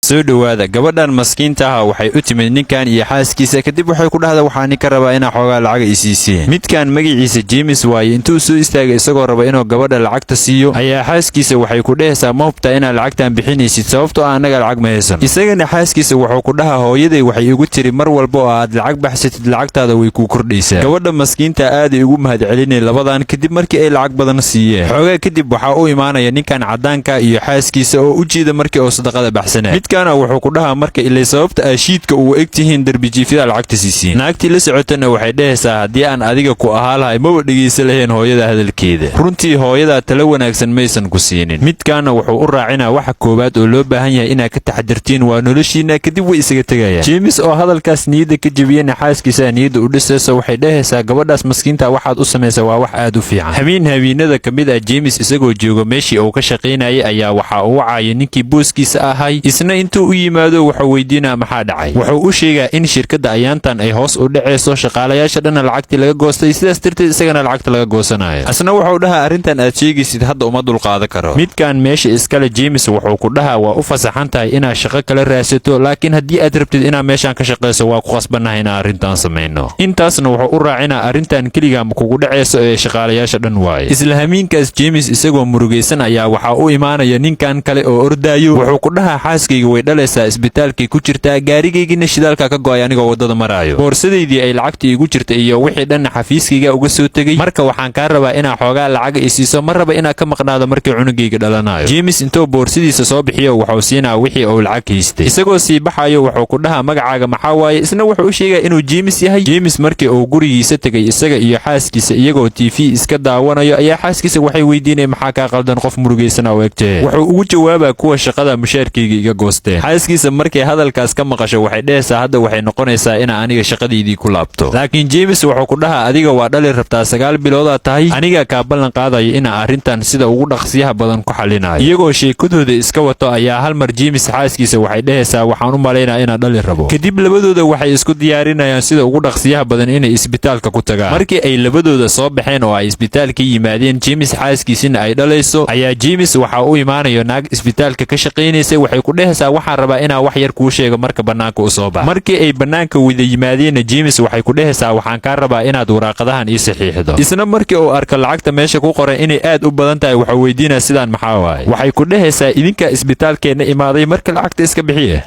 soo dhawaada gabadhan maskiinta ah waxay u timid ninkan iyo xaaskiisa kadib waxay ku dhahdaa waxaan ka rabaa inaan xoogaa lacag i siisiin. midkan magaciisa James waaye intuu soo istaagay isagoo raba inuu gabadha lacagta siiyo ayaa xaaskiisa waxay ku dhahaysaa ma hubtaa inaad lacagtan bixinaysid sababtoo ah anaga lacag ma haysan. isagana xaaskiisa wuxuu ku dhahaa hooyaday waxay igu tiri mar walba oo aad lacag baxsatid lacagtaada way ku kordhaysaa. gabadha maskiinta aad ay ugu mahadcelinay labadan kadib markii ay lacag badan siiyeen. xoogaa kadib waxaa u imaanaya ninkan cadaanka iyo xaaskiisa oo u jeeda markii uu sadaqada baxsanay. wuxuu ku dhahaa marka ilay sababta aashiidka uu egtihiin darbijiifyada lacagta siisiin. naagtii la socotana waxay dhahaysaa haddii aan adiga ku ahaa lahay maba dhegaysa lahayn hooyada hadalkeeda. runtii hooyadaa tala wanaagsan maysan ku siinin. midkaana wuxuu u raacinaa waxa koowaad oo loo baahan yahay inaad ka taxadirtiin waa noloshiina kadib way isaga tegayaan. James oo hadalkaas niyadda ka jebiyana xaaskiisa niyadda u dhisaysa waxay dhahaysaa gabadhaas maskiinta waxaad u samaysaa waa wax aad u fiican. habeenada ka mid ah James isagoo jooga meeshii uu ka shaqaynayay ayaa waxa uu wacaya ninkii booskiisa ahay isna intuu u yimaado wuxuu weydiinaa maxaa dhacay. wuxuu u sheegaa in shirkadda ayaantan ay hoos u dhacayso shaqaalayaasha dhanna lacagtii laga goostay sidaas darteed isagana lacagta laga goosanayo. asna wuxuu dhahaa arrintan aad sheegaysid hadda uma dulqaadan karo. midkan meesha iskale James wuxuu ku dhahaa waa u fasaxan tahay inaad shaqo kala raadsato laakiin haddii aad rabtid inaad meeshan ka shaqayso waa ku qasbanahay inaan arrintan samayno. intaasna wuxuu u raacinaa arrintan keligaa ma kugu dhacayso ee shaqaalayaasha dhan waaye. isla hamiinkaas James isagoo murugaysan ayaa waxaa u imaanaya ninkan kale oo ordaayo. wuxuu ku dhahaa xaaskayga way dhalaysaa isbitaalkay ku jirtaa gaarigaygina shidaalka ka go'ay anigoo wadada maraayo. boorsadeydii ay lacagta igu jirta iyo wixii dhan xafiiskayga uga soo tegay marka waxaan kaa rabaa inaa xoogaa lacag i siiso ma raba inaa ka maqnaado markii cunugayga dhalanayo. James intuu boorsadiisa soo bixiyo wuxuu siinaa wixii uu lacag haystay. isagoo sii baxayo wuxuu ku dhahaa magacaaga maxaa waaye isna wuxuu u sheegaa inuu James yahay. James markii uu gurigiisa tegay isaga iyo xaaskiisa iyagoo TV iska daawanayo ayaa xaaskiisa waxay weydiinay maxaa ka qaldan qof murugaysan oo egtee. wuxuu ugu jawaabaa kuwa shaqada mushaarkayga iga goosteen. xaaskiisa markay hadalkaas ka maqasho waxay dhahaysaa hadda waxay noqonaysaa inaa aniga shaqadeydii ku laabto. laakiin James wuxuu ku dhahaa adiga waa dhali rabtaa 9 biloodaa tahay aniga kaa ballan qaadaya inaa arrintan sida ugu dhaqsiyaha badan ku xalinayo. iyagoo sheekadooda iska wato ayaa hal mar James xaaskiisa waxay dhahaysaa waxaan u malaynaa inaa dhali rabo. kadib labadooda waxay isku diyaarinayaan sida ugu dhaqsiyaha badan inay isbitaalka ku tagaan. markii ay labadooda soo baxeen oo ay isbitaalka yimaadeen James xaaskiisina ay dhalayso ayaa James waxa uu imaanayo naag isbitaalka ka shaqaynaysa waxay ku dhahaysaa waxaan rabaa inaa wax yar kuu sheego marka banaanka u soo bax. markii ay banaanka wada yimaadeen James waxay ku dhahaysaa waxaan ka rabaa inaad waraaqadahan ii saxiixdo. isna markii uu arko lacagta meesha ku qoran inay aad u badan tahay wuxuu weydiinaa sidaan maxaa waaye. waxay ku dhahaysaa idinka isbitaalkeena imaaday marka lacagta iska bixiye.